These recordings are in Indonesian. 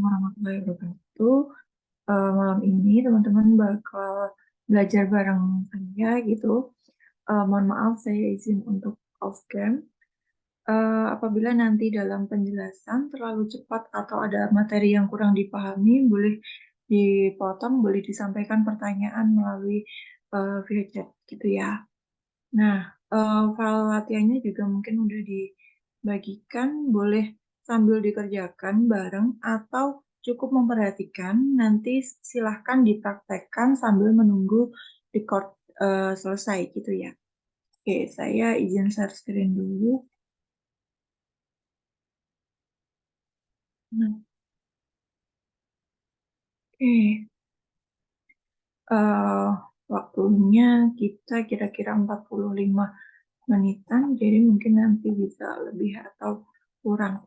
warahmatullahi wabarakatuh. Malam ini teman-teman bakal belajar bareng saya gitu. Mohon maaf saya izin untuk off cam. Apabila nanti dalam penjelasan terlalu cepat atau ada materi yang kurang dipahami, boleh dipotong, boleh disampaikan pertanyaan melalui via chat gitu ya. Nah, file latihannya juga mungkin udah dibagikan, boleh sambil dikerjakan bareng atau cukup memperhatikan, nanti silahkan dipraktekkan sambil menunggu record selesai gitu ya. Oke, saya izin share screen dulu. Nah, oke. Eh, Waktunya kita kira-kira 45 menitan, jadi mungkin nanti bisa lebih atau kurang.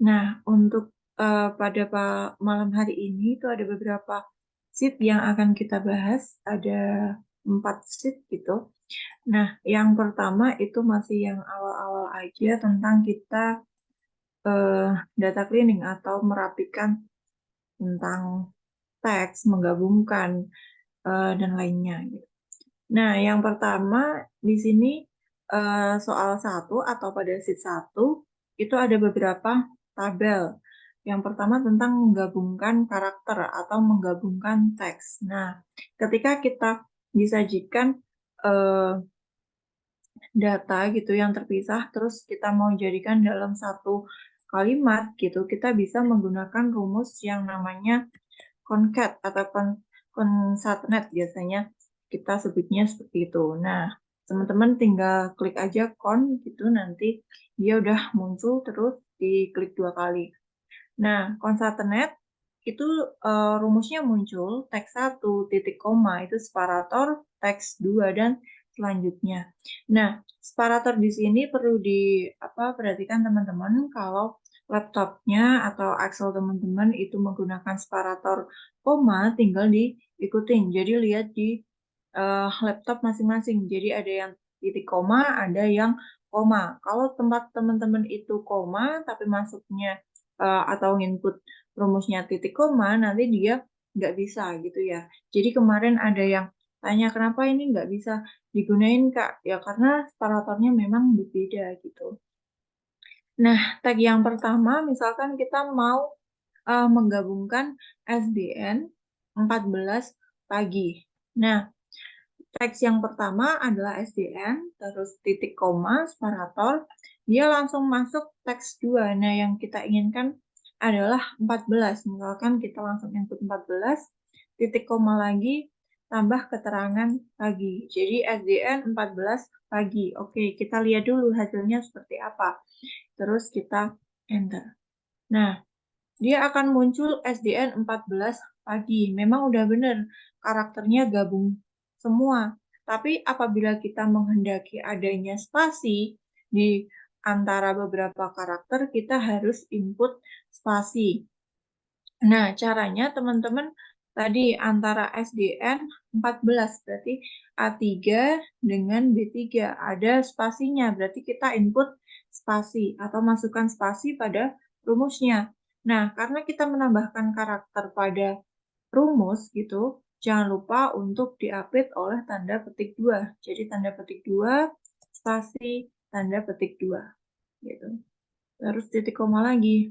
Nah, untuk pada malam hari ini itu ada beberapa sheet yang akan kita bahas, ada 4 sheet gitu. Nah, yang pertama itu masih yang awal-awal aja tentang kita eh, data cleaning atau merapikan tentang teks, menggabungkan dan lainnya gitu. Nah, yang pertama di sini soal 1 atau pada sheet 1 itu ada beberapa tabel. Yang pertama tentang menggabungkan karakter atau menggabungkan teks. Nah, ketika kita disajikan eh, data gitu yang terpisah, terus kita mau jadikan dalam satu kalimat gitu, kita bisa menggunakan rumus yang namanya concat atau concatenate biasanya kita sebutnya seperti itu. Nah, teman-teman tinggal klik aja con gitu, nanti dia udah muncul terus diklik 2 kali. Nah, concatenate itu rumusnya muncul teks 1 titik koma itu separator, teks 2 dan selanjutnya. Nah, separator di sini perlu perhatikan teman-teman kalau laptopnya atau Excel teman-teman itu menggunakan separator koma, tinggal diikutin. Jadi lihat di laptop masing-masing. Jadi ada yang titik koma, ada yang koma. Kalau tempat teman-teman itu koma, tapi masuknya atau input rumusnya titik koma, nanti dia nggak bisa gitu ya. Jadi kemarin ada yang tanya kenapa ini nggak bisa digunain Kak? Ya karena separatornya memang berbeda gitu. Nah, tag yang pertama misalkan kita mau menggabungkan SDN 14 pagi. Nah, teks yang pertama adalah SDN, terus titik koma, separator, dia langsung masuk teks 2. Nah, yang kita inginkan adalah 14. Misalkan kita langsung input 14, titik koma lagi, tambah keterangan pagi. Jadi SDN 14 pagi. Oke, kita lihat dulu hasilnya seperti apa. Terus kita enter. Nah, dia akan muncul SDN 14 pagi. Memang udah benar, karakternya gabung semua. Tapi apabila kita menghendaki adanya spasi di antara beberapa karakter, kita harus input spasi. Nah, caranya teman-teman tadi antara SDN 14, berarti A3 dengan B3. Ada spasinya, berarti kita input spasi atau masukkan spasi pada rumusnya. Nah, karena kita menambahkan karakter pada rumus gitu, jangan lupa untuk diapit oleh tanda petik 2. Jadi tanda petik 2, spasi, tanda petik 2. Gitu. Terus titik koma lagi.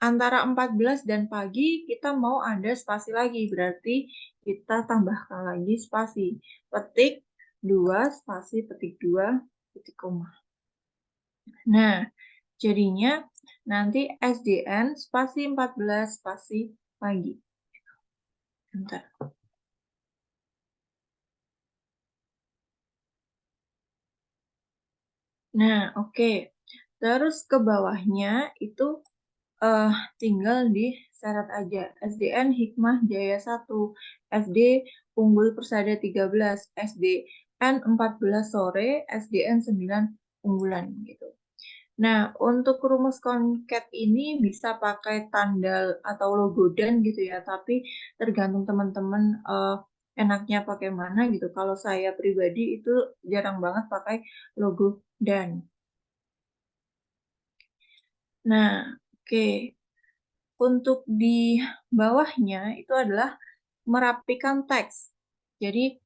Antara 14 dan pagi kita mau ada spasi lagi, berarti kita tambahkan lagi spasi. Petik 2, spasi petik 2, titik koma. Nah, jadinya nanti SDN spasi 14 spasi pagi. Bentar. Nah, oke. Terus ke bawahnya itu eh tinggal diseret aja. SDN Hikmah Jaya 1, SD Unggul Persada 13, SDN 14 sore, SDN 9 unggulan gitu. Nah, untuk rumus concat ini bisa pakai tanda atau logo dan gitu ya, tapi tergantung teman-teman enaknya pakai mana gitu. Kalau saya pribadi itu jarang banget pakai logo dan. Nah, oke. untuk di bawahnya itu adalah merapikan teks. Jadi,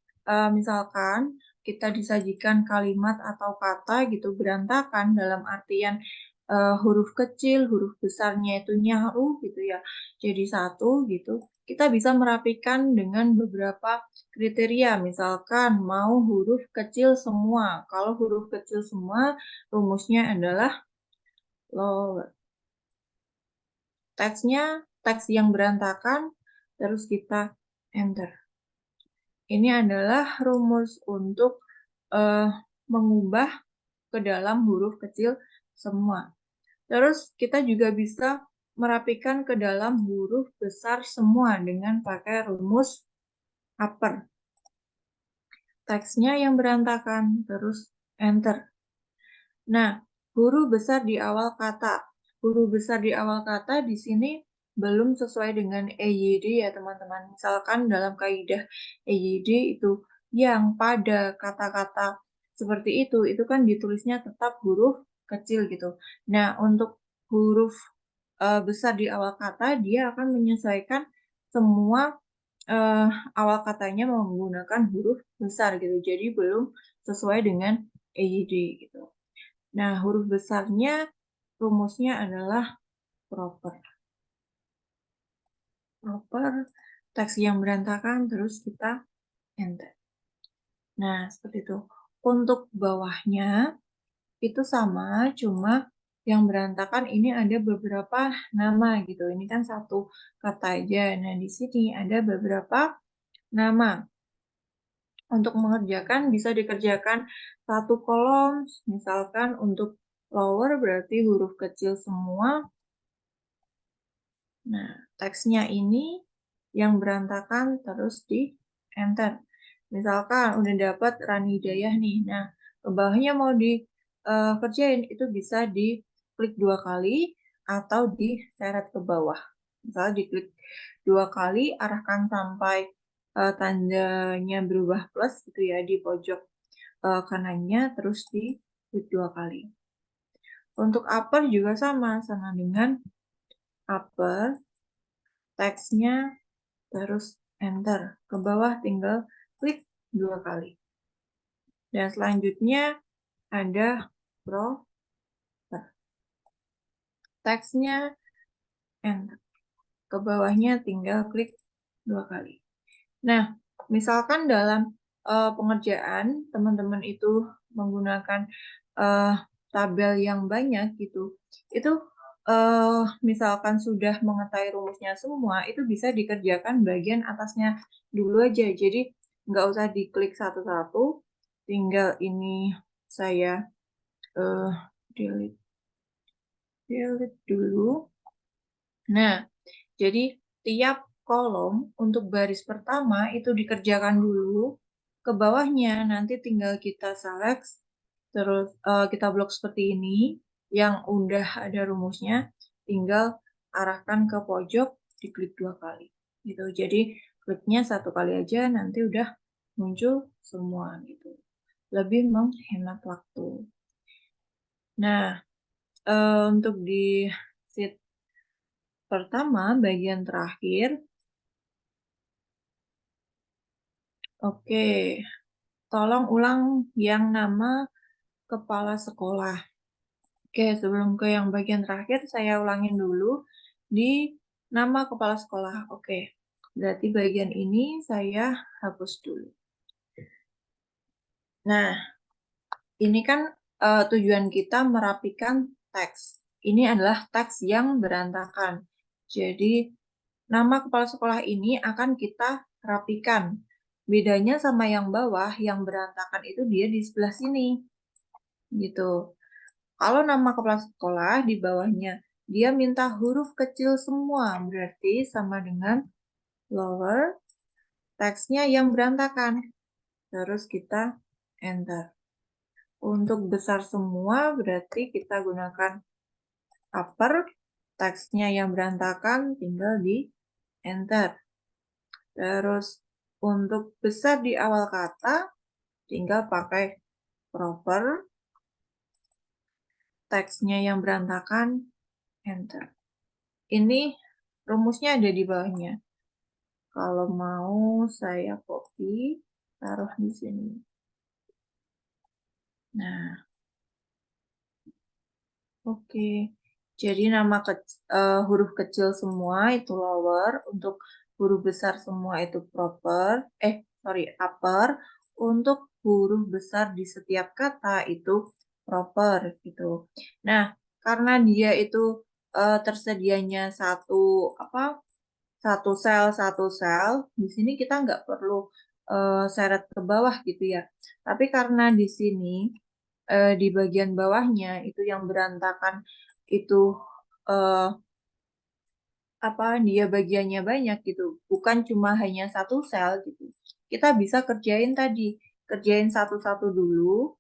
misalkan kita disajikan kalimat atau kata gitu berantakan dalam artian, huruf kecil, huruf besarnya itu nyaru gitu ya, jadi satu gitu. Kita bisa merapikan dengan beberapa kriteria, misalkan mau huruf kecil semua. Kalau huruf kecil semua, rumusnya adalah lower. Teksnya teks yang berantakan, terus kita enter. Ini adalah rumus untuk mengubah ke dalam huruf kecil semua. Terus kita juga bisa merapikan ke dalam huruf besar semua dengan pakai rumus upper. Teksnya yang berantakan, terus enter. Nah, huruf besar di awal kata. Huruf besar di awal kata di sini belum sesuai dengan EYD ya teman-teman. Misalkan dalam kaidah EYD itu yang pada kata-kata seperti itu kan ditulisnya tetap huruf kecil gitu. Nah, untuk huruf besar di awal kata, dia akan menyesuaikan semua awal katanya menggunakan huruf besar gitu. Jadi belum sesuai dengan EYD gitu. Nah, huruf besarnya rumusnya adalah proper. Proper, teks yang berantakan, terus kita enter. Nah, seperti itu. Untuk bawahnya, itu sama, cuma yang berantakan ini ada beberapa nama gitu. Ini kan satu kata aja. Nah, di sini ada beberapa nama. Untuk mengerjakan bisa dikerjakan satu kolom, misalkan untuk lower berarti huruf kecil semua. Nah, teksnya ini yang berantakan terus di enter. Misalkan udah dapat Rani Hidayah nih. Nah, ke bawahnya mau dikerjain itu bisa diklik 2 kali atau diseret ke bawah. Misalnya diklik 2 kali, arahkan sampai tandanya berubah plus gitu ya di pojok kanannya, terus diklik 2 kali. Untuk upper juga sama dengan upper, teksnya terus enter. Ke bawah tinggal klik 2 kali. Dan selanjutnya ada proper. Teksnya enter. Ke bawahnya tinggal klik 2 kali. Nah, misalkan dalam pengerjaan teman-teman itu menggunakan tabel yang banyak gitu, itu misalkan sudah mengetahui rumusnya semua, itu bisa dikerjakan bagian atasnya dulu aja. Jadi nggak usah diklik satu-satu, tinggal ini saya delete dulu. Nah, jadi tiap kolom untuk baris pertama itu dikerjakan dulu, ke bawahnya nanti tinggal kita select, terus kita blok seperti ini, yang udah ada rumusnya, tinggal arahkan ke pojok, diklik 2 kali. Gitu. Jadi kliknya 1 kali aja, nanti udah muncul semua gitu. Lebih menghemat waktu. Nah, untuk di sheet pertama, bagian terakhir, oke, tolong ulang yang nama kepala sekolah. Oke, sebelum ke yang bagian terakhir, saya ulangin dulu di nama kepala sekolah. Oke, berarti bagian ini saya hapus dulu. Nah, ini kan tujuan kita merapikan teks. Ini adalah teks yang berantakan. Jadi, nama kepala sekolah ini akan kita rapikan. Bedanya sama yang bawah, yang berantakan itu dia di sebelah sini. Gitu. Kalau nama kepala sekolah di bawahnya, dia minta huruf kecil semua, berarti sama dengan lower, teksnya yang berantakan. Terus kita enter. Untuk besar semua, berarti kita gunakan upper, teksnya yang berantakan, tinggal di enter. Terus untuk besar di awal kata, tinggal pakai proper, teksnya yang berantakan, enter. Ini rumusnya ada di bawahnya. Kalau mau saya copy, taruh di sini. Nah, oke. Jadi huruf kecil semua itu lower, untuk huruf besar semua itu upper, untuk huruf besar di setiap kata itu proper gitu. Nah, karena dia itu tersedianya satu sel, di sini kita nggak perlu seret ke bawah gitu ya. Tapi karena di sini di bagian bawahnya itu yang berantakan itu eh, dia bagiannya banyak gitu, bukan cuma hanya satu sel gitu. Kita bisa kerjain satu-satu dulu.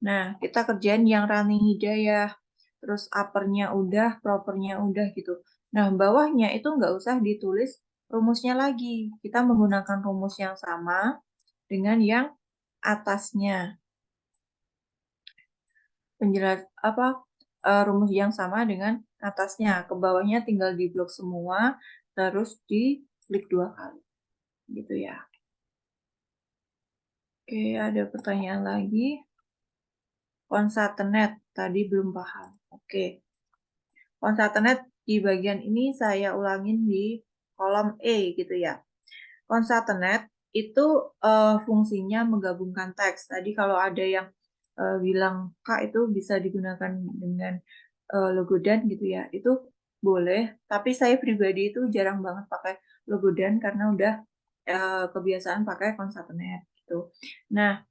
Nah, kita kerjain yang running hidayah, terus uppernya udah, propernya udah gitu. Nah, bawahnya itu nggak usah ditulis rumusnya lagi. Kita menggunakan rumus yang sama dengan yang atasnya. Rumus yang sama dengan atasnya. Ke bawahnya tinggal diblok semua, terus diklik 2 kali. Gitu ya. Oke, ada pertanyaan lagi. Concatenate, tadi belum paham. Oke. Concatenate di bagian ini saya ulangin di kolom E gitu ya. Concatenate itu fungsinya menggabungkan teks. Tadi kalau ada yang bilang Kak itu bisa digunakan dengan logo dan gitu ya, itu boleh. Tapi saya pribadi itu jarang banget pakai logo dan karena udah kebiasaan pakai concatenate gitu. Nah,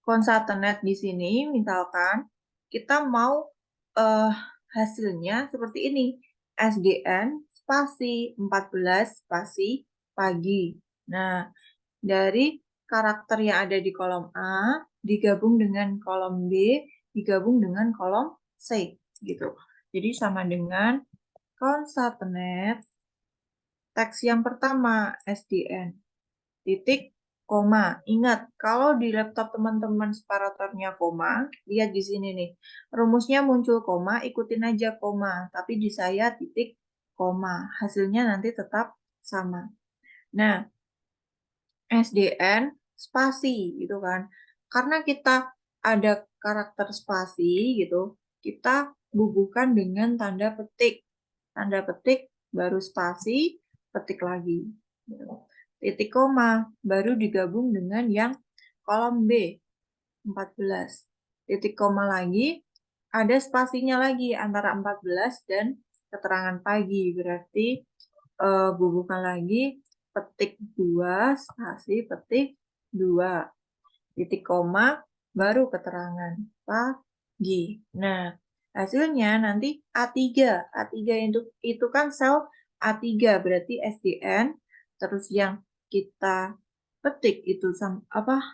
concatenate di sini misalkan kita mau hasilnya seperti ini. SDN spasi 14 spasi pagi. Nah, dari karakter yang ada di kolom A digabung dengan kolom B, digabung dengan kolom C gitu. Jadi sama dengan concatenate teks yang pertama SDN titik koma. Ingat, kalau di laptop teman-teman separatornya koma, lihat di sini nih. Rumusnya muncul koma, ikutin aja koma. Tapi di saya titik koma. Hasilnya nanti tetap sama. Nah, SDN spasi gitu kan. Karena kita ada karakter spasi gitu, kita bubuhkan dengan tanda petik. Tanda petik baru spasi, petik lagi. Gitu. Titik koma baru digabung dengan yang kolom B 14. Titik koma lagi ada spasinya lagi antara 14 dan keterangan pagi. Berarti bubuhkan lagi petik 2 spasi petik 2 titik koma baru keterangan pagi. Nah, hasilnya nanti A3. A3 itu kan sel A3 berarti SDN, terus yang kita petik itu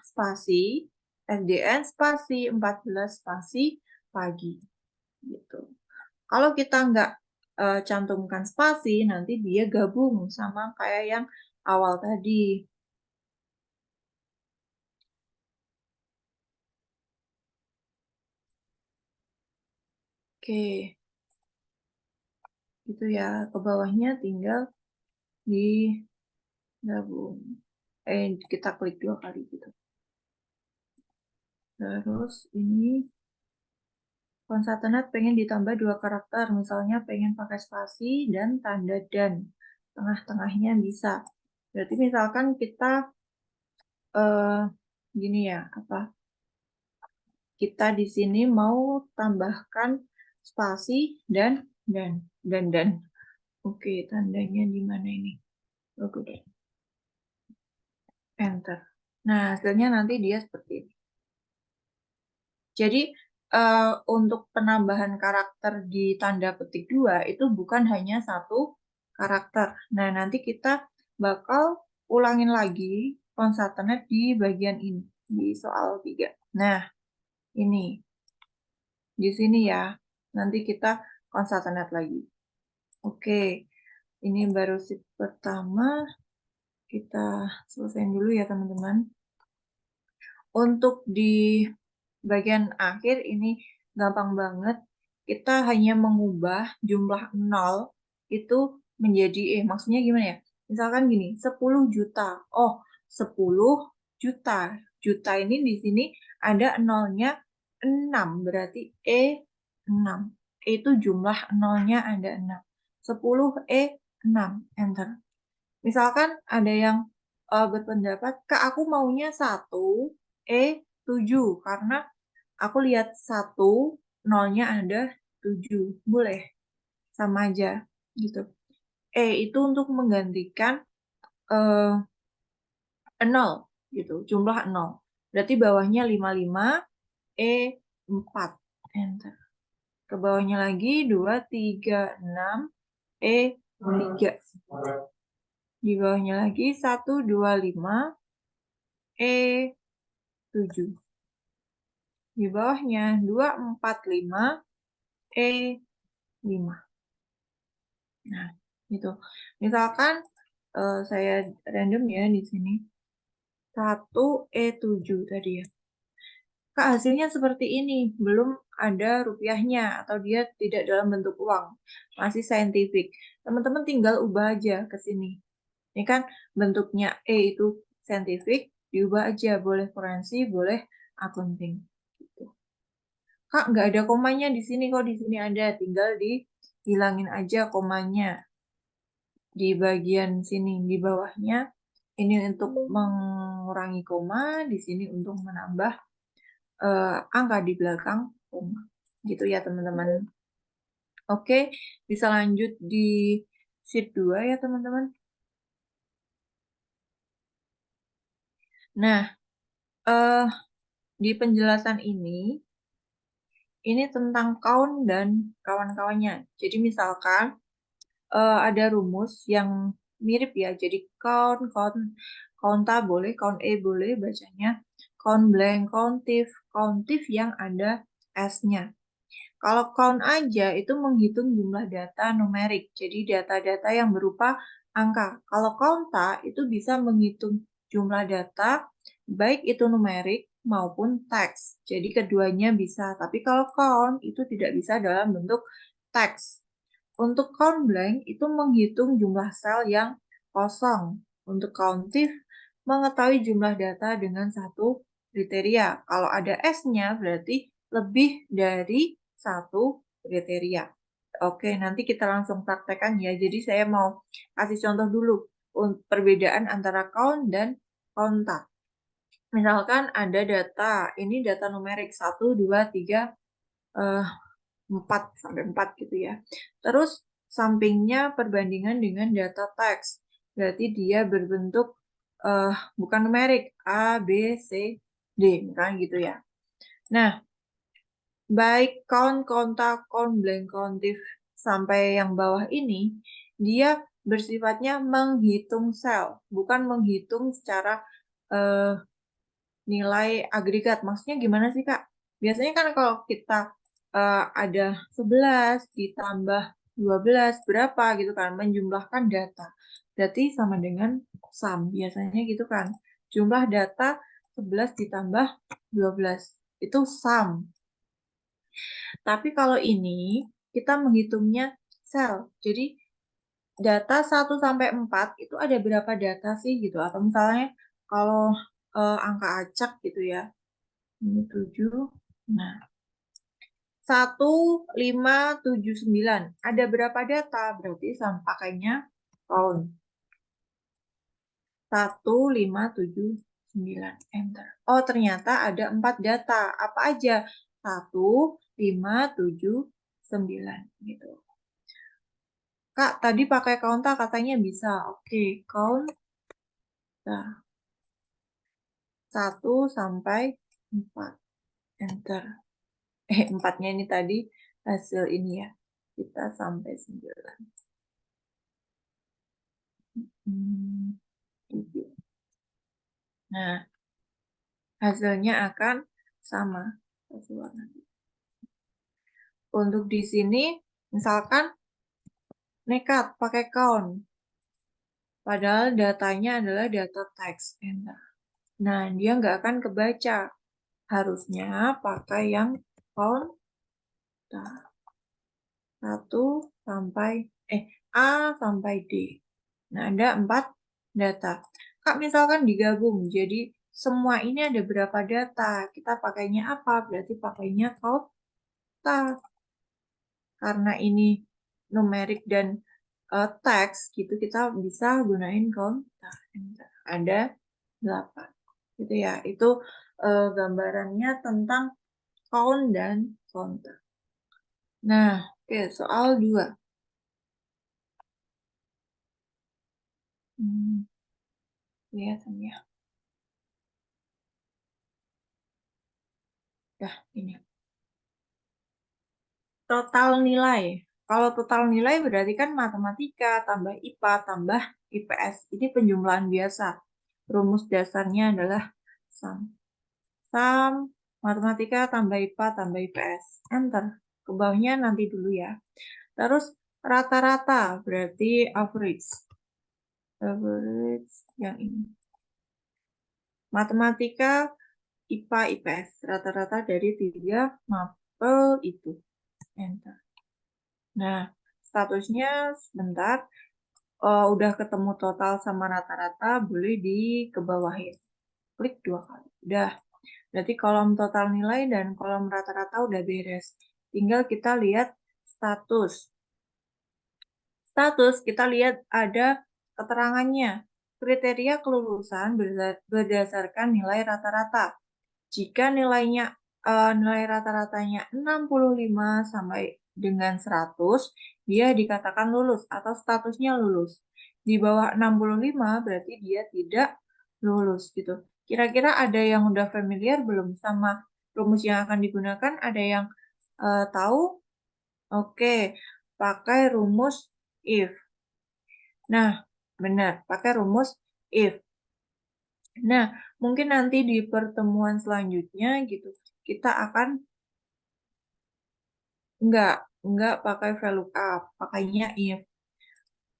spasi SDN spasi 14 spasi pagi gitu. Kalau kita nggak cantumkan spasi, nanti dia gabung sama kayak yang awal tadi. Oke, gitu ya. Ke bawahnya tinggal digabung. Kita klik 2 kali gitu. Terus ini concatenate pengen ditambah 2 karakter. Misalnya pengen pakai spasi dan tanda dan. Tengah-tengahnya bisa. Berarti misalkan kita gini ya, kita di sini mau tambahkan spasi dan. Oke, tandanya di mana ini? Logo dan. Enter. Nah, hasilnya nanti dia seperti ini. Jadi, untuk penambahan karakter di tanda petik 2 itu bukan hanya satu karakter. Nah, nanti kita bakal ulangin lagi concatenate di bagian ini, di soal 3. Nah, ini. Di sini ya. Nanti kita concatenate lagi. Oke, ini baru sheet pertama. Kita selesaiin dulu ya, teman-teman. Untuk di bagian akhir ini gampang banget. Kita hanya mengubah jumlah 0 itu menjadi maksudnya gimana ya? Misalkan gini, 10 juta. Oh, 10 juta. Juta ini di sini ada nolnya 6, berarti E6. Itu jumlah nolnya ada 6. 10E6, enter. Misalkan ada yang berpendapat, Kak, aku maunya 1E7, karena aku lihat 1, nolnya ada 7. Boleh, sama aja gitu. Itu untuk menggantikan 0 gitu, jumlah 0. Berarti bawahnya 55, E4, enter. Ke bawahnya lagi 2, 3, 6, E3. Di bawahnya lagi 1, 2, 5, E7. Di bawahnya 2, 4, 5, E5. Nah, gitu. Misalkan saya random ya di sini. 1E7 tadi ya. Kak, hasilnya seperti ini. Belum ada rupiahnya atau dia tidak dalam bentuk uang. Masih saintifik. Teman-teman tinggal ubah aja ke sini. Ini kan bentuknya E itu saintifik, diubah aja. Boleh forensi, boleh accounting. Gitu. Kak, nggak ada komanya di sini kok. Di sini ada. Tinggal dihilangin aja komanya. Di bagian sini, di bawahnya. Ini untuk mengurangi koma. Di sini untuk menambah angka di belakang koma. Gitu ya, teman-teman. Oke, bisa lanjut di sheet 2 ya, teman-teman. Nah, di penjelasan ini tentang count dan kawan-kawannya. Jadi misalkan ada rumus yang mirip ya. Jadi counta boleh, count E boleh bacanya. Count blank, countif yang ada S-nya. Kalau count aja itu menghitung jumlah data numerik. Jadi data-data yang berupa angka. Kalau counta itu bisa menghitung jumlah data baik itu numerik maupun teks. Jadi keduanya bisa. Tapi kalau count itu tidak bisa dalam bentuk teks. Untuk count blank itu menghitung jumlah sel yang kosong. Untuk countif mengetahui jumlah data dengan satu kriteria. Kalau ada S-nya berarti lebih dari satu kriteria. Oke, nanti kita langsung praktekkan ya. Jadi saya mau kasih contoh dulu perbedaan antara count dan kontak. Misalkan ada data, ini data numerik 1, 2, 3, 4 sampai 4 gitu ya. Terus sampingnya perbandingan dengan data teks. Berarti dia berbentuk bukan numerik A, B, C, D, misalnya gitu ya. Nah, baik count, kontak, count blank, countif sampai yang bawah ini, dia bersifatnya menghitung sel, bukan menghitung secara nilai agregat. Maksudnya gimana sih, Kak? Biasanya kan kalau kita ada 11 ditambah 12 berapa gitu kan, menjumlahkan data. Berarti sama dengan sum, biasanya gitu kan. Jumlah data 11 ditambah 12, itu sum. Tapi kalau ini, kita menghitungnya sel. Jadi, data 1 sampai 4 itu ada berapa data sih gitu. Atau misalnya, kalau angka acak gitu ya, ini 7. Nah, 1, 5, 7, 9. Ada berapa data? Berarti sama pakainya count. 1, 5, 7, 9. Enter. Oh, ternyata ada 4 data. Apa aja? 1, 5, 7, 9. Gitu. Kak, tadi pakai count katanya bisa. Oke, count. Nah, 1 sampai 4. Enter. 4-nya ini tadi hasil ini ya. Kita sampai 9. 7. Nah, hasilnya akan sama. Untuk di sini, misalkan nekat pakai count. Padahal datanya adalah data teks. Nah, dia nggak akan kebaca. Harusnya pakai yang count. 1 sampai A sampai D. Nah, ada 4 data. Kak, misalkan digabung, jadi semua ini ada berapa data? Kita pakainya apa? Berarti pakainya kota. Karena ini numerik dan teks, gitu kita bisa gunain kota. Ada 8. Gitu ya. Itu gambarannya tentang count dan counter. Nah, oke, soal 2. Kelihatan ya. Dah, ini. Total nilai. Kalau total nilai berarti kan matematika tambah IPA tambah IPS. Ini penjumlahan biasa. Rumus dasarnya adalah sum. Sum matematika tambah IPA tambah IPS. Enter. Ke bawahnya nanti dulu ya. Terus rata-rata berarti average. Average yang ini. Matematika, IPA, IPS. Rata-rata dari 3 mapel itu. Enter. Nah, statusnya sebentar. Udah ketemu total sama rata-rata, boleh dikebawahin. Klik 2 kali. Udah. Berarti kolom total nilai dan kolom rata-rata udah beres. Tinggal kita lihat status. Status, kita lihat ada keterangannya. Kriteria kelulusan berdasarkan nilai rata-rata. Jika nilainya nilai rata-ratanya 65 sampai dengan 100, dia dikatakan lulus atau statusnya lulus. Di bawah 65 berarti dia tidak lulus gitu. Kira-kira ada yang udah familiar belum sama rumus yang akan digunakan? Ada yang tahu? Oke, pakai rumus if. Nah, benar, pakai rumus if. Nah, mungkin nanti di pertemuan selanjutnya gitu, kita akan enggak pakai VLOOKUP, pakainya if.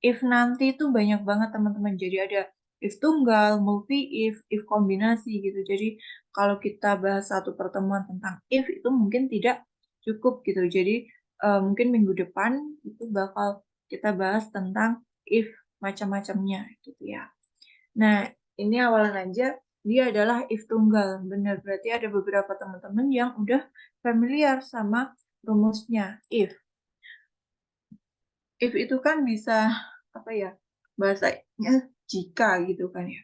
If nanti itu banyak banget teman-teman. Jadi ada if tunggal, multi if kombinasi gitu. Jadi kalau kita bahas satu pertemuan tentang if itu mungkin tidak cukup gitu. Jadi mungkin minggu depan itu bakal kita bahas tentang if macam-macamnya gitu ya. Nah, ini awalan aja, dia adalah if tunggal. Benar, berarti ada beberapa teman-teman yang udah familiar sama rumusnya if. If itu kan bisa, apa ya, bahasanya jika gitu kan ya.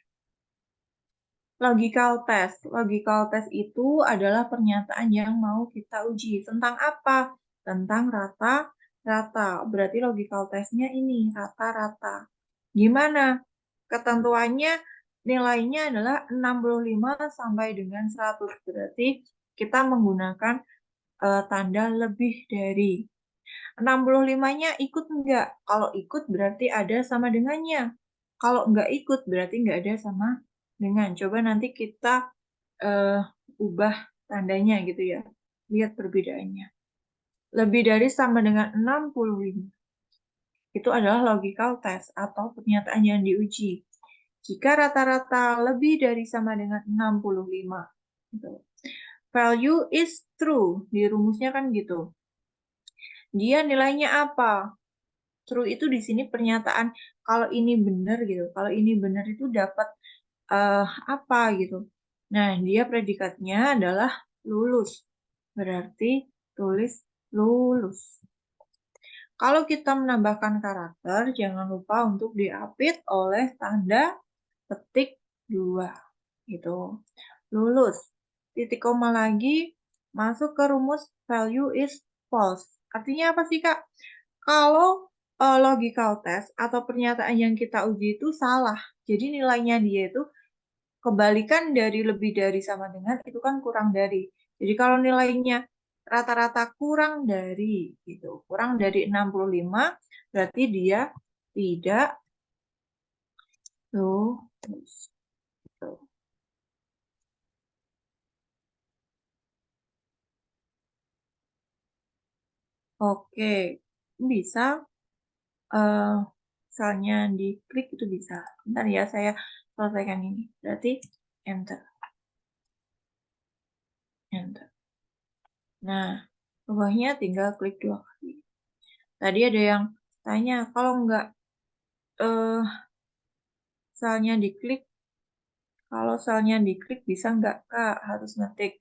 Logical test. Logical test itu adalah pernyataan yang mau kita uji. Tentang apa? Tentang rata-rata. Berarti logical testnya ini, rata-rata. Gimana? Ketentuannya nilainya adalah 65 sampai dengan 100. Berarti kita menggunakan tanda lebih dari. 65-nya ikut enggak? Kalau ikut berarti ada sama dengannya. Kalau enggak ikut berarti enggak ada sama dengan. Coba nanti kita ubah tandanya gitu ya. Lihat perbedaannya. Lebih dari sama dengan 65. Itu adalah logical test atau pernyataan yang diuji. Jika rata-rata lebih dari sama dengan 65. Gitu. Value is true. Di rumusnya kan gitu. Dia nilainya apa? True itu di sini pernyataan kalau ini benar gitu. Kalau ini benar itu dapat apa gitu. Nah, dia predikatnya adalah lulus. Berarti tulis lulus. Kalau kita menambahkan karakter, jangan lupa untuk diapit oleh tanda petik 2. Gitu. Lulus. Titik koma lagi, masuk ke rumus value is false. Artinya apa sih, Kak? Kalau logical test atau pernyataan yang kita uji itu salah, jadi nilainya dia itu kebalikan dari lebih dari sama dengan itu kan kurang dari. Jadi kalau nilainya rata-rata kurang dari gitu, kurang dari 65 berarti dia tidak lulus. Oke, bisa misalnya diklik itu bisa. Bentar ya, saya selesaikan ini. Berarti enter. Enter. Nah, bawahnya tinggal klik 2 kali. Tadi ada yang tanya, kalau nggak selnya diklik, kalau selnya diklik bisa nggak Kak? Harus ngetik.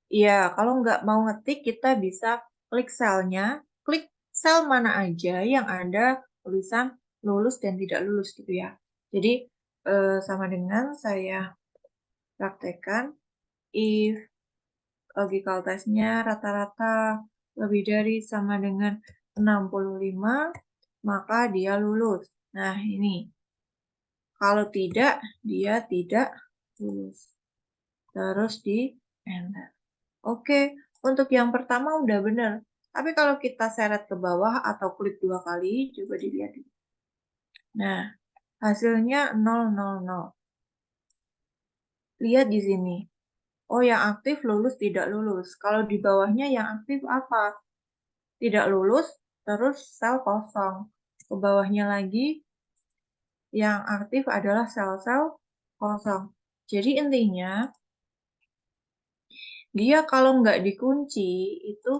Iya, kalau nggak mau ngetik, kita bisa klik selnya, klik sel mana aja yang ada tulisan lulus dan tidak lulus gitu ya. Jadi sama dengan saya praktekkan, if logical test-nya rata-rata lebih dari sama dengan 65, maka dia lulus. Nah, ini. Kalau tidak, dia tidak lulus. Terus di enter. Oke, untuk yang pertama udah benar. Tapi kalau kita seret ke bawah atau klik 2 kali, coba dilihat. Nah, hasilnya 000. Lihat di sini. Oh, yang aktif lulus, tidak lulus. Kalau di bawahnya yang aktif apa? Tidak lulus, terus sel kosong. Ke bawahnya lagi, yang aktif adalah sel-sel kosong. Jadi intinya, dia kalau nggak dikunci itu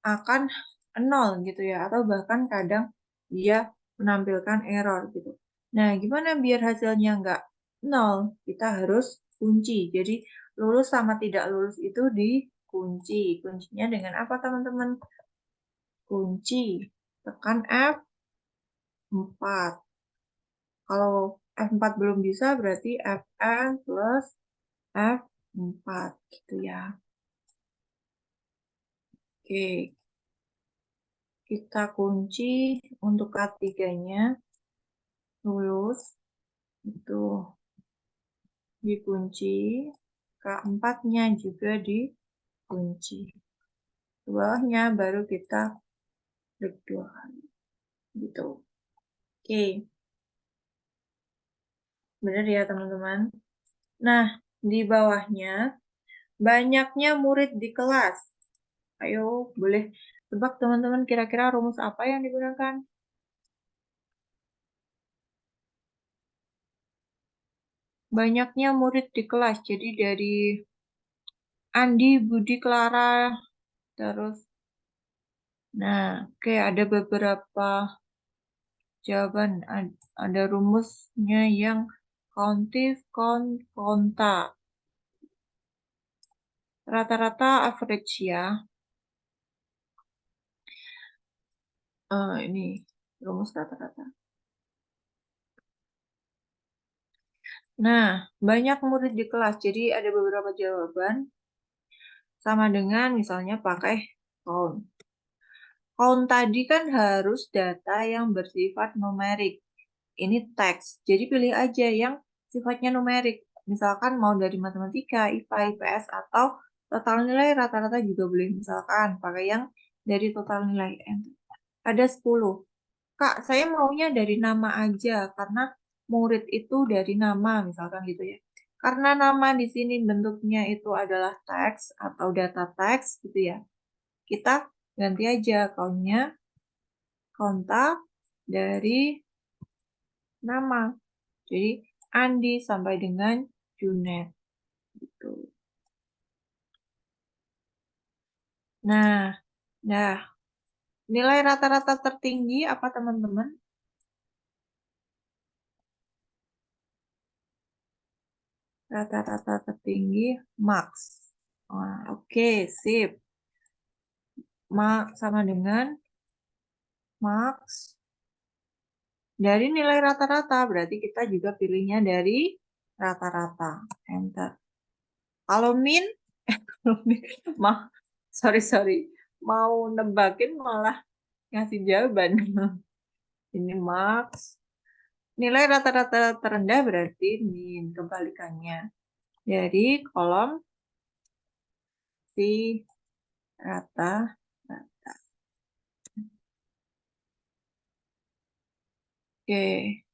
akan 0 gitu ya, atau bahkan kadang dia menampilkan error gitu. Nah, gimana biar hasilnya nggak 0? Kita harus kunci. Jadi lulus sama tidak lulus itu dikunci. Kuncinya dengan apa teman-teman? Kunci. Tekan F4. Kalau F4 belum bisa berarti Fn plus F4 gitu ya. Oke. Kita kunci untuk K3-nya lulus, itu dikunci, K4-nya juga dikunci. Ke bawahnya baru kita klik 2 kali. Gitu. Oke. Benar ya teman-teman? Nah, di bawahnya banyaknya murid di kelas. Ayo, boleh tebak teman-teman kira-kira rumus apa yang digunakan? Banyaknya murid di kelas. Jadi dari Andi, Budi, Clara, terus nah, oke, ada beberapa jawaban. Ada rumusnya yang countif, konta. Rata-rata average ya. Ini rumus rata-rata. Nah, banyak murid di kelas. Jadi ada beberapa jawaban sama dengan misalnya pakai count. Count tadi kan harus data yang bersifat numerik. Ini teks. Jadi pilih aja yang sifatnya numerik. Misalkan mau dari matematika, IPA, IPS, atau total nilai rata-rata juga boleh. Misalkan pakai yang dari total nilai. Ada 10. Kak, saya maunya dari nama aja, karena murid itu dari nama, misalkan gitu ya. Karena nama di sini bentuknya itu adalah teks atau data teks gitu ya. Kita ganti aja count-nya kontak dari nama. Jadi Andi sampai dengan Junet gitu. Nah, nilai rata-rata tertinggi apa teman-teman? Rata-rata tertinggi max. Oke, sip. Max sama dengan max dari nilai rata-rata. Berarti kita juga pilihnya dari rata-rata. Enter. Kalau min, mah, sorry, mau nebakin malah ngasih jawaban. Ini max. Nilai rata-rata terendah berarti min, kebalikannya. Dari kolom si rata-rata. Oke,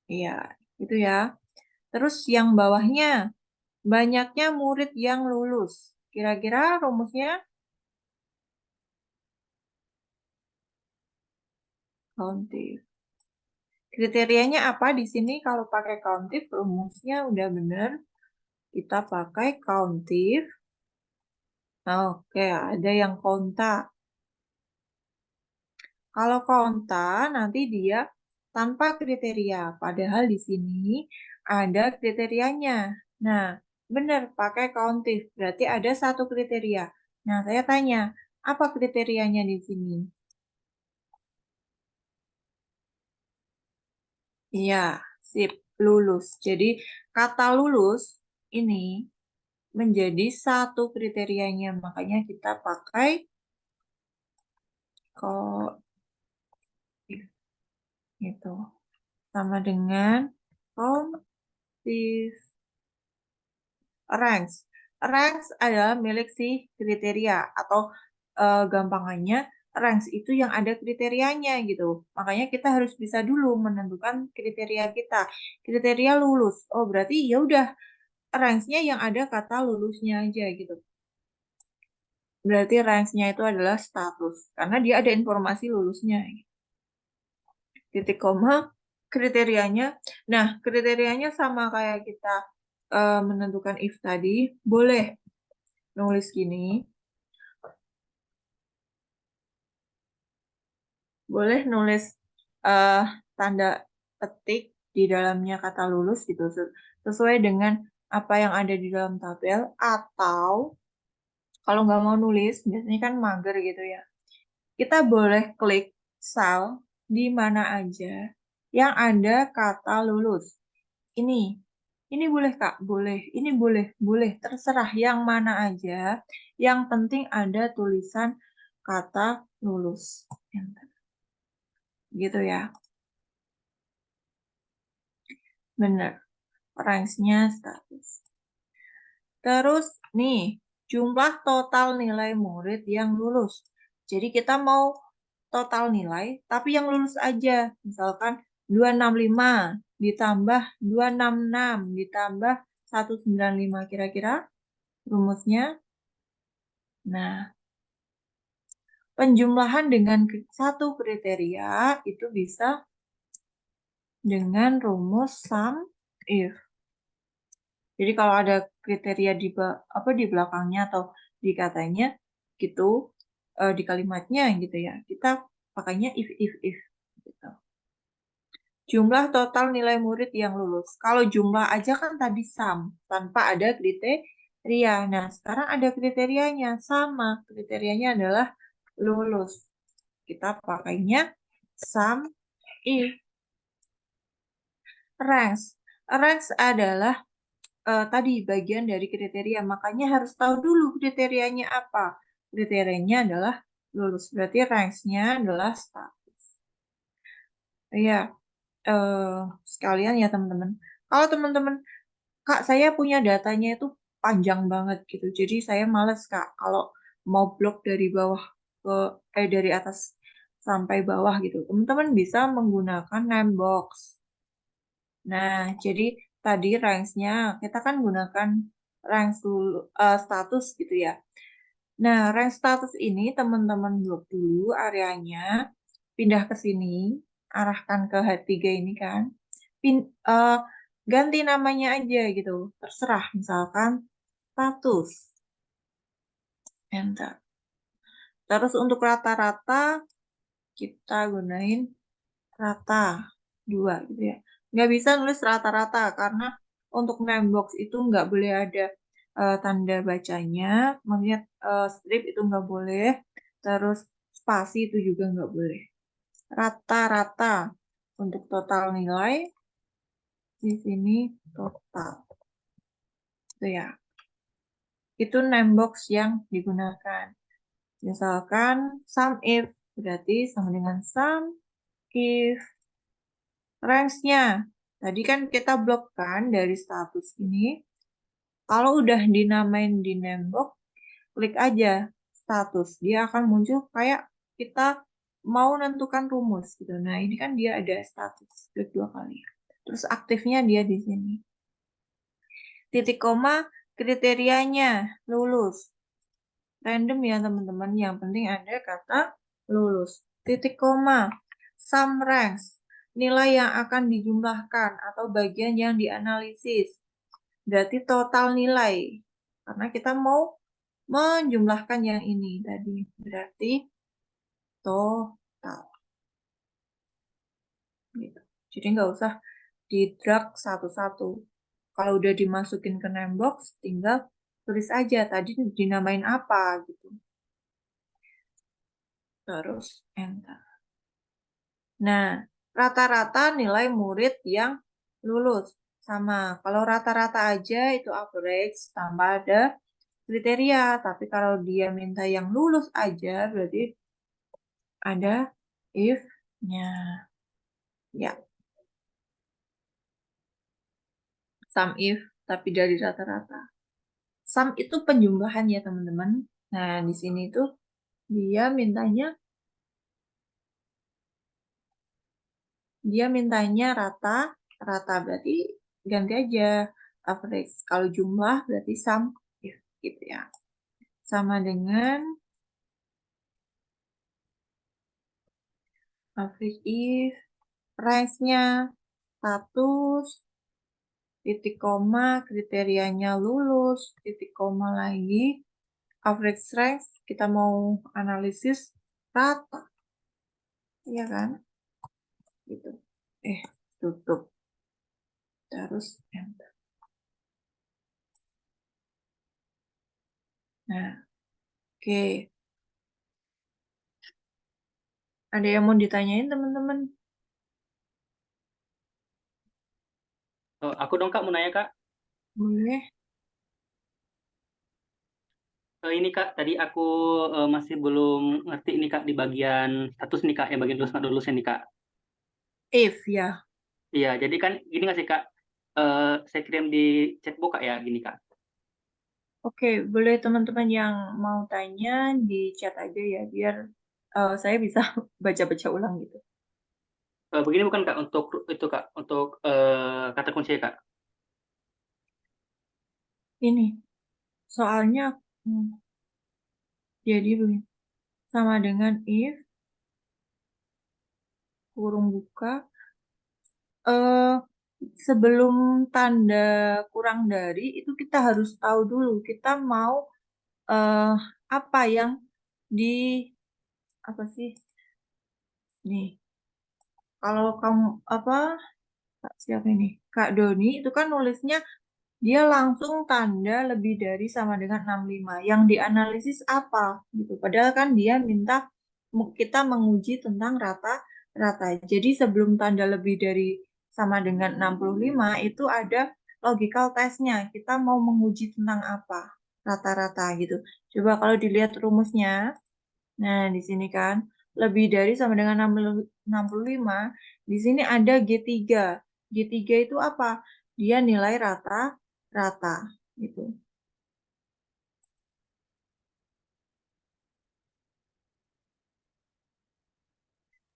iya, itu ya. Terus yang bawahnya, banyaknya murid yang lulus. Kira-kira rumusnya countif. Kriterianya apa di sini? Kalau pakai countif, rumusnya udah bener. Kita pakai countif. Oke, ada yang konta. Kalau konta nanti dia tanpa kriteria, padahal di sini ada kriterianya. Nah, benar pakai countif, berarti ada satu kriteria. Nah, saya tanya, apa kriterianya di sini? Iya, sip, lulus. Jadi, kata lulus ini menjadi satu kriterianya, makanya kita pakai kok gitu. Sama dengan countif. Ranks. Ranks adalah milik si kriteria atau gampangannya ranks itu yang ada kriterianya gitu. Makanya kita harus bisa dulu menentukan kriteria kita. Kriteria lulus. Oh, berarti ya udah ranksnya yang ada kata lulusnya aja gitu. Berarti ranksnya itu adalah status karena dia ada informasi lulusnya. Titik koma kriterianya. Nah, kriterianya sama kayak kita menentukan if tadi. Boleh nulis gini. Boleh nulis uh, tanda petik di dalamnya kata lulus gitu sesuai dengan apa yang ada di dalam tabel, atau kalau nggak mau nulis biasanya kan mager gitu ya, kita boleh klik sel di mana aja yang ada kata lulus. Ini boleh Kak, boleh, ini boleh, terserah yang mana aja, yang penting ada tulisan kata lulus. Gitu ya. Bener. Range-nya status. Terus nih, jumlah total nilai murid yang lulus. Jadi kita mau total nilai, tapi yang lulus aja. Misalkan 265 ditambah 266 ditambah 195. Kira-kira rumusnya. Nah, penjumlahan dengan satu kriteria itu bisa dengan rumus sum if. Jadi kalau ada kriteria di belakangnya atau di katanya gitu, di kalimatnya gitu ya, kita pakainya if gitu. Jumlah total nilai murid yang lulus. Kalau jumlah aja kan tadi sum tanpa ada kriteria. Nah, sekarang ada kriterianya sama. Kriterianya adalah lulus. Kita pakainya sum if. Ranks. Ranks adalah tadi bagian dari kriteria, makanya harus tahu dulu kriterianya apa. Kriterianya adalah lulus, berarti ranks-nya adalah status. Ya, sekalian ya teman-teman. Kalau teman-teman, Kak, saya punya datanya itu panjang banget gitu, jadi saya males Kak kalau mau blok dari bawah dari atas sampai bawah gitu. Teman-teman bisa menggunakan name box. Nah, jadi tadi range-nya kita kan gunakan range status gitu ya. Nah, range status ini teman-teman blok dulu areanya, pindah ke sini, arahkan ke H3 ini kan. Pin, eh, Ganti namanya aja gitu, terserah. Misalkan status, enter. Terus untuk rata-rata kita gunain rata 2 gitu ya. Nggak bisa nulis rata-rata karena untuk name box itu nggak boleh ada tanda bacanya, maksudnya strip itu nggak boleh, terus spasi itu juga nggak boleh. Rata-rata untuk total nilai di sini total. Itu ya. Itu name box yang digunakan. Misalkan sum if berarti sama dengan sum if range-nya. Tadi kan kita blokkan dari status ini. Kalau udah dinamain di namebox, klik aja status. Dia akan muncul kayak kita mau nentukan rumus gitu. Nah, ini kan dia ada status. Klik 2 kali. Terus aktifnya dia di sini. Titik koma kriterianya lulus. Random ya teman-teman. Yang penting ada kata lulus. Titik koma sum ranks. Nilai yang akan dijumlahkan atau bagian yang dianalisis. Berarti total nilai. Karena kita mau menjumlahkan yang ini tadi. Berarti total. Jadi nggak usah di drag satu-satu. Kalau udah dimasukin ke name box, tinggal tulis aja tadi dinamain apa gitu. Terus enter. Nah, rata-rata nilai murid yang lulus. Sama, kalau rata-rata aja itu average tanpa ada kriteria. Tapi kalau dia minta yang lulus aja, berarti ada if-nya. Ya, sum if, tapi dari rata-rata. Sum itu penjumlahan ya, teman-teman. Nah, di sini tuh dia mintanya rata berarti ganti aja average. Kalau jumlah berarti sum if gitu ya. Sama dengan average if, range-nya status, titik koma, kriterianya lulus, titik koma lagi, average range, kita mau analisis rata. Iya kan? Gitu. Tutup. Terus enter. Nah, oke. Ada yang mau ditanyain, teman-teman? Aku dong Kak mau nanya Kak. Boleh. Ini Kak, tadi aku masih belum ngerti ini Kak di bagian status nih Kak, yang bagian lulus nggak lulusnya nih Kak. If ya. Iya, jadi kan gini nggak sih Kak? Saya kirim di chatbox Kak ya, gini Kak. Oke, boleh teman-teman yang mau tanya di chat aja ya, biar saya bisa baca-baca ulang gitu. Begini bukan Kak, untuk itu Kak, untuk kata kunci Kak. Ini, soalnya jadi begini, sama dengan if, kurung buka, eh sebelum tanda kurang dari, itu kita harus tahu dulu, kita mau eh apa yang di, apa sih, nih, kalau kamu, siapa ini? Kak Doni, itu kan nulisnya dia langsung tanda lebih dari sama dengan 65. Yang dianalisis apa gitu. Padahal kan dia minta kita menguji tentang rata-rata. Jadi sebelum tanda lebih dari sama dengan 65 itu ada logical testnya. Kita mau menguji tentang apa? Rata-rata gitu. Coba kalau dilihat rumusnya. Nah, di sini kan lebih dari sama dengan 65. Di sini ada G3. G3 itu apa? Dia nilai rata gitu.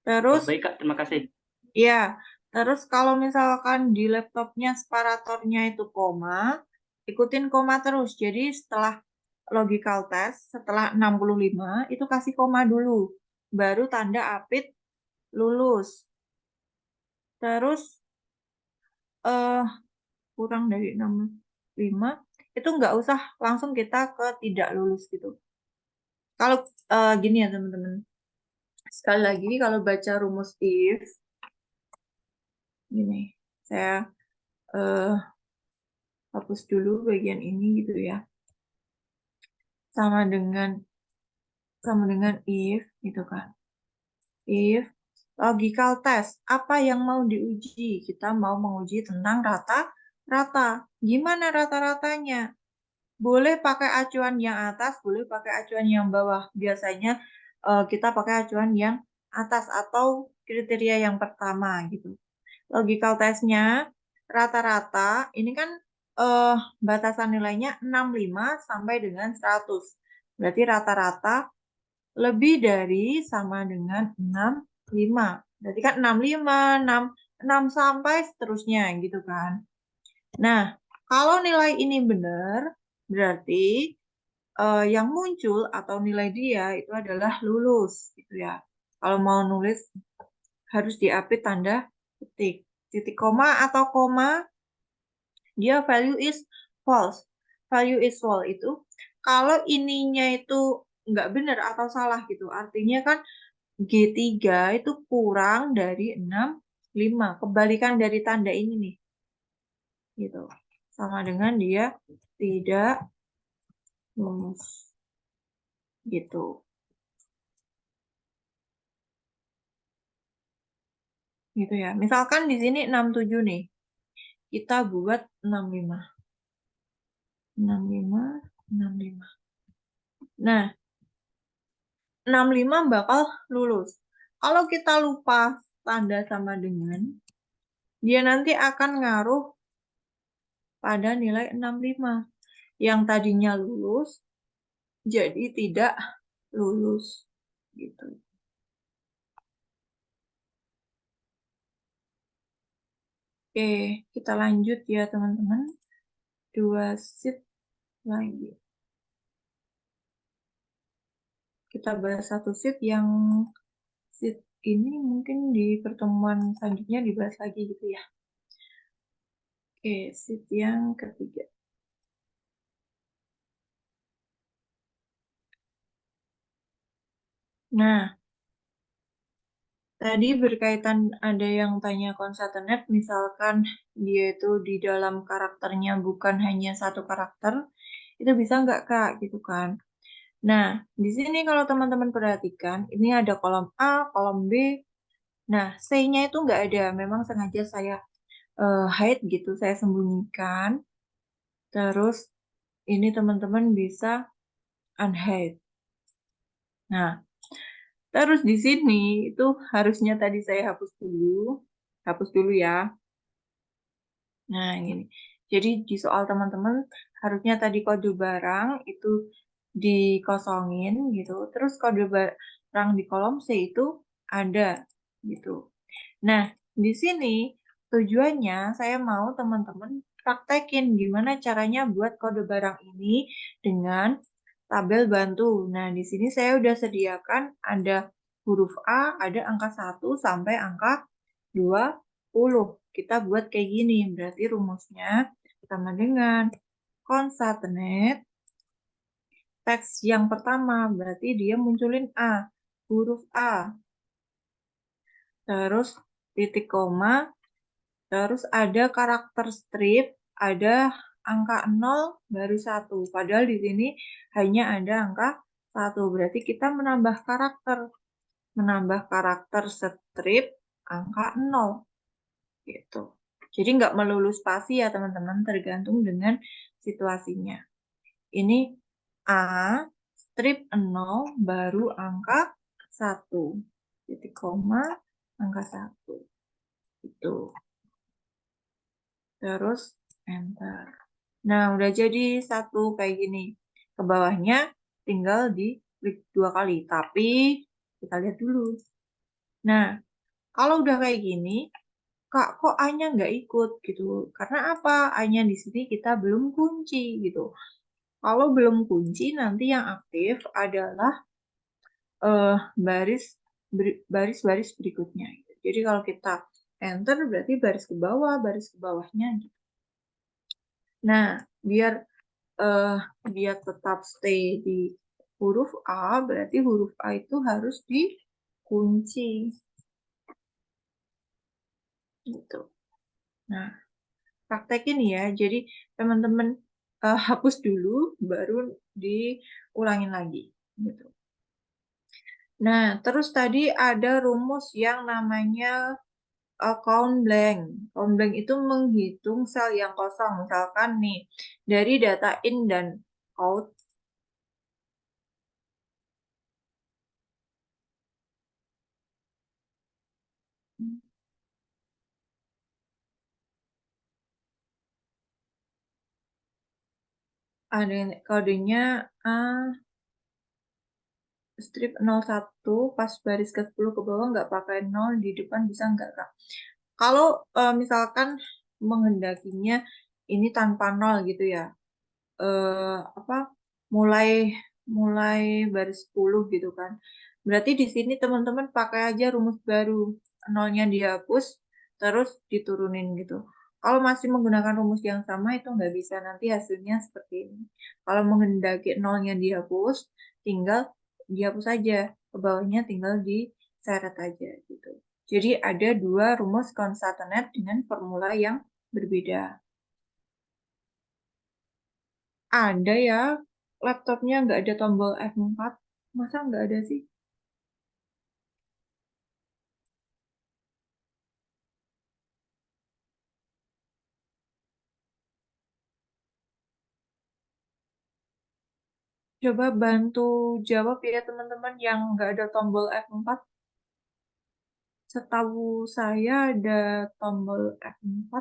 Terus Baik Kak, terima kasih. ya, terus kalau misalkan di laptopnya separatornya itu koma, ikutin koma terus. Jadi setelah logical test, setelah 65 itu kasih koma dulu. Baru tanda apit lulus. Terus eh kurang dari 65 itu nggak usah langsung kita ke tidak lulus gitu. Kalau gini ya teman-teman, sekali lagi kalau baca rumus if, gini, saya eh, hapus dulu bagian ini gitu ya, sama dengan if gitu kan. If logical test, apa yang mau diuji? Kita mau menguji tentang rata-rata. Gimana rata-ratanya? Boleh pakai acuan yang atas, boleh pakai acuan yang bawah. Biasanya kita pakai acuan yang atas atau kriteria yang pertama gitu. Logical testnya rata-rata, ini kan eh, batasan nilainya 65 sampai dengan 100. Berarti rata-rata lebih dari sama dengan 65. Berarti kan 65, 6 sampai seterusnya gitu kan. Nah, kalau nilai ini benar, berarti yang muncul atau nilai dia itu adalah lulus gitu ya. Kalau mau nulis harus diapit tanda titik. Titik koma atau koma, dia value is false. Value is false itu kalau ininya itu nggak benar atau salah gitu. Artinya kan G3 itu kurang dari 5. Kebalikan dari tanda ini nih. Gitu. Sama dengan dia tidak lulus. Gitu. Gitu ya. Misalkan di sini 67 nih. Kita buat 65. 65, 65. Nah, 65 bakal lulus. Kalau kita lupa tanda sama dengan, dia nanti akan ngaruh pada nilai 65. Yang tadinya lulus, jadi tidak lulus. Gitu. Oke, kita lanjut ya teman-teman. 2 sheet lagi. Kita bahas 1 sheet yang sheet ini mungkin di pertemuan selanjutnya dibahas lagi gitu ya. Oke, sheet yang ketiga. Nah, tadi berkaitan ada yang tanya concatenate, misalkan dia itu di dalam karakternya bukan hanya satu karakter, itu bisa nggak Kak gitu kan? Nah, di sini kalau teman-teman perhatikan, ini ada kolom A, kolom B. Nah, C-nya itu nggak ada. Memang sengaja saya hide gitu, saya sembunyikan. Terus ini teman-teman bisa unhide. Nah, terus di sini itu harusnya tadi saya hapus dulu. Hapus dulu ya. Nah, gini. Jadi di soal teman-teman harusnya tadi kode barang itu dikosongin gitu. Terus kode barang di kolom C itu ada gitu. Nah, di sini tujuannya saya mau teman-teman praktekin gimana caranya buat kode barang ini dengan tabel bantu. Nah, di sini saya udah sediakan ada huruf A, ada angka 1 sampai angka 20. Kita buat kayak gini, berarti rumusnya sama dengan concatenate teks yang pertama, berarti dia munculin A, huruf A. Terus titik koma, terus ada karakter strip, ada angka 0 baru 1. Padahal di sini hanya ada angka 1. Berarti kita menambah karakter strip angka 0. Gitu. Jadi nggak melulu spasi ya teman-teman, tergantung dengan situasinya. Ini A, strip 0, baru angka 1. Titik koma, angka 1. Itu. Terus enter. Nah, udah jadi satu kayak gini. Ke bawahnya tinggal diklik 2 kali. Tapi kita lihat dulu. Nah, kalau udah kayak gini, Kak, kok A-nya nggak ikut gitu? Karena apa? A-nya di sini kita belum kunci gitu. Kalau belum kunci, nanti yang aktif adalah baris-baris berikutnya. Gitu. Jadi kalau kita enter, berarti baris ke bawah, baris ke bawahnya. Gitu. Nah, biar dia tetap stay di huruf A, berarti huruf A itu harus dikunci. Gitu. Nah, praktekin ya. Jadi teman-teman hapus dulu, baru diulangin lagi. Gitu. Nah, terus tadi ada rumus yang namanya count blank. Count blank itu menghitung sel yang kosong. Misalkan nih, dari data in dan out, ada kodenya strip 01, pas baris ke 10 ke bawah nggak pakai 0, di depan bisa nggak, Kak? Kalau misalkan menghendakinya ini tanpa 0 gitu ya, apa mulai baris 10 gitu kan. Berarti di sini teman-teman pakai aja rumus baru. 0-nya dihapus, terus diturunin gitu. Kalau masih menggunakan rumus yang sama itu nggak bisa, nanti hasilnya seperti ini. Kalau menghendaki 0-nya dihapus, tinggal dihapus aja. Ke bawahnya tinggal diseret aja gitu. Jadi ada dua rumus concatenate dengan formula yang berbeda. Ada ya, laptopnya nggak ada tombol F4. Masa nggak ada sih? Coba bantu jawab ya teman-teman yang nggak ada tombol F4. Setahu saya ada tombol F4.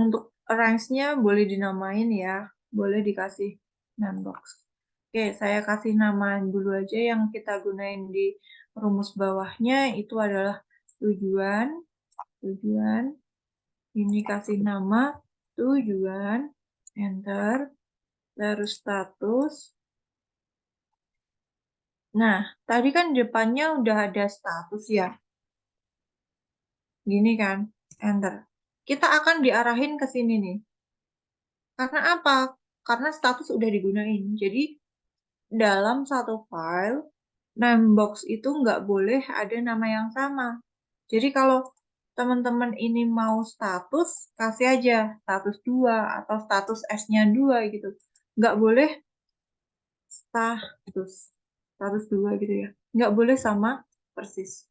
Untuk range-nya boleh dinamain ya. Boleh dikasih namebox. Oke, saya kasih nama dulu aja yang kita gunain di rumus bawahnya. Itu adalah tujuan. Tujuan. Ini kasih nama tujuan. Enter. Terus status. Nah, tadi kan depannya udah ada status ya. Gini kan, enter. Kita akan diarahin ke sini nih. Karena apa? Karena status udah digunain. Jadi, dalam satu file, name box itu nggak boleh ada nama yang sama. Jadi, kalau teman-teman ini mau status, kasih aja status 2 atau status S-nya 2 gitu. Nggak boleh status. Status 2 gitu ya. Nggak boleh sama persis.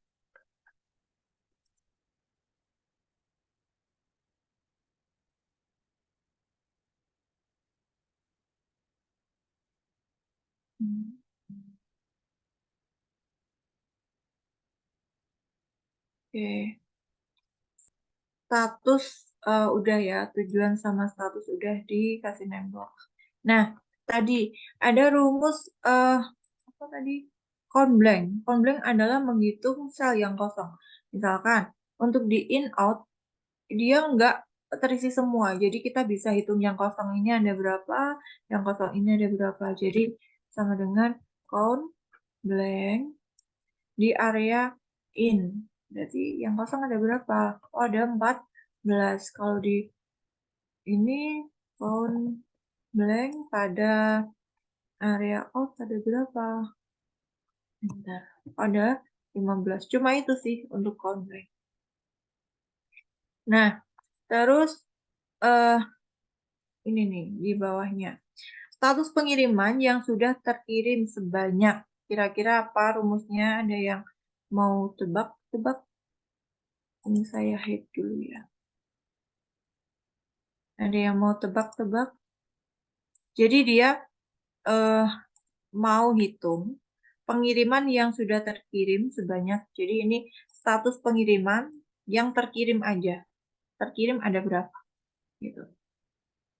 Hmm. Oke, status udah ya, tujuan sama status udah dikasih name box. Nah, tadi ada rumus apa tadi? Count blank. Count blank adalah menghitung sel yang kosong. Misalkan untuk di in out dia nggak terisi semua. Jadi kita bisa hitung yang kosong ini ada berapa, yang kosong ini ada berapa. Jadi sama dengan count blank di area in. Berarti yang kosong ada berapa? Oh, ada 14. Kalau di ini count blank pada area out ada berapa? Bentar. Ada 15. Cuma itu sih untuk count blank. Nah, terus ini nih di bawahnya. Status pengiriman yang sudah terkirim sebanyak. Kira-kira apa rumusnya? Ada yang mau tebak-tebak? Ini saya hide dulu ya. Ada yang mau tebak-tebak? Jadi dia mau hitung pengiriman yang sudah terkirim sebanyak. Jadi ini status pengiriman yang terkirim aja. Terkirim ada berapa? Gitu.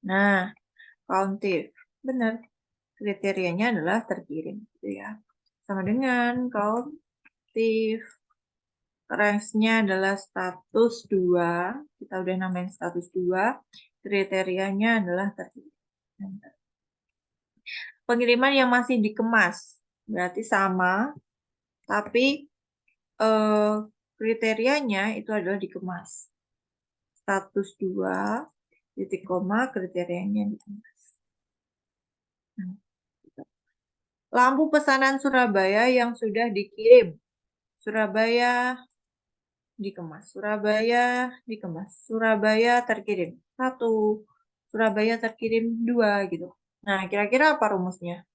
Nah, countif. Benar. Kriterianya adalah terkirim. Gitu ya. Sama dengan countif. Range-nya adalah status 2. Kita udah namain status 2. Kriterianya adalah terkirim. Pengiriman yang masih dikemas. Berarti sama. Tapi kriterianya itu adalah dikemas. Status 2, titik koma, kriterianya dikemas. Nah, gitu. Lampu pesanan Surabaya yang sudah dikirim. Surabaya dikemas. Surabaya dikemas. Surabaya terkirim. 1. Surabaya terkirim 2 gitu. Nah, kira-kira apa rumusnya?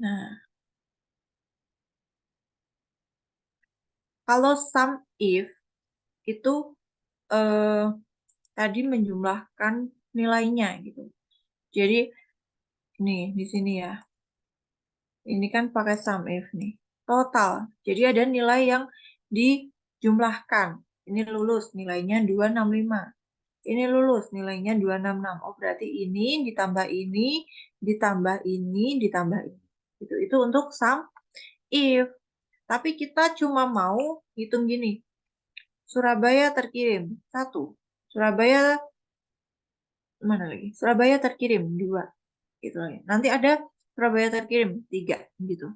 Nah, kalau sum if itu tadi menjumlahkan nilainya gitu. Jadi nih di sini ya. Ini kan pakai sum if nih. Total. Jadi ada nilai yang dijumlahkan. Ini lulus nilainya 265. Ini lulus nilainya 266. Oh, berarti ini ditambah ini, ditambah ini, ditambah ini. Itu untuk sum if. Tapi kita cuma mau hitung gini. Surabaya terkirim 1. Surabaya mana lagi? Surabaya terkirim 2. Gitu ya. Nanti ada Surabaya terkirim 3 gitu.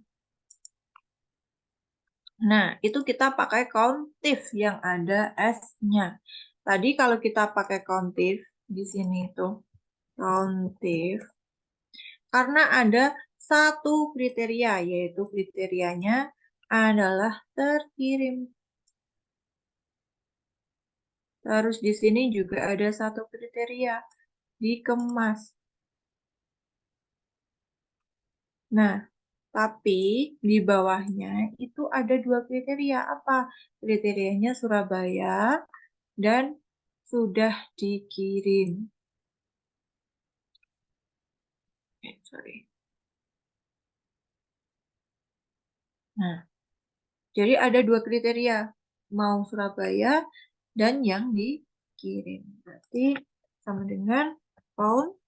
Nah, itu kita pakai countif yang ada S-nya. Tadi kalau kita pakai countif, di sini itu countif karena ada satu kriteria, yaitu kriterianya adalah terkirim. Terus di sini juga ada satu kriteria, dikemas. Nah, tapi di bawahnya itu ada dua kriteria. Apa? Kriterianya Surabaya dan sudah dikirim. Sorry. Nah, jadi ada dua kriteria, mau Surabaya dan yang dikirim. Berarti sama dengan countif,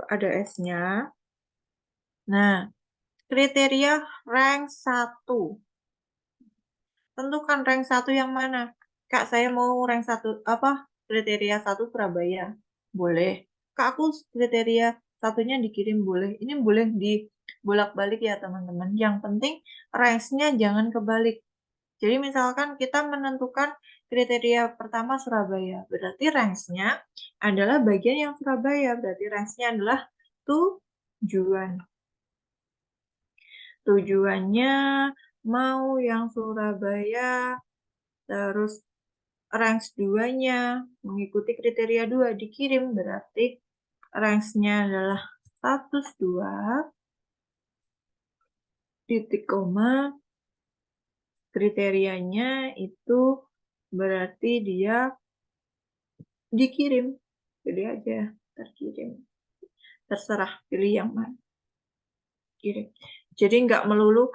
ada S-nya. Nah, kriteria rank 1. Tentukan rank 1 yang mana? Kak, saya mau rank 1, kriteria 1 Surabaya. Boleh. Kak, aku kriteria satunya dikirim, boleh. Ini boleh dibolak-balik ya, teman-teman. Yang penting range-nya jangan kebalik. Jadi misalkan kita menentukan kriteria pertama Surabaya. Berarti range-nya adalah bagian yang Surabaya. Berarti range-nya adalah tujuan. Tujuannya mau yang Surabaya, terus range 2-nya mengikuti kriteria 2 dikirim, berarti range-nya adalah status 2, titik koma, kriterianya itu berarti dia dikirim. Pilih aja terkirim. Terserah pilih yang mana. Kirim. Jadi nggak melulu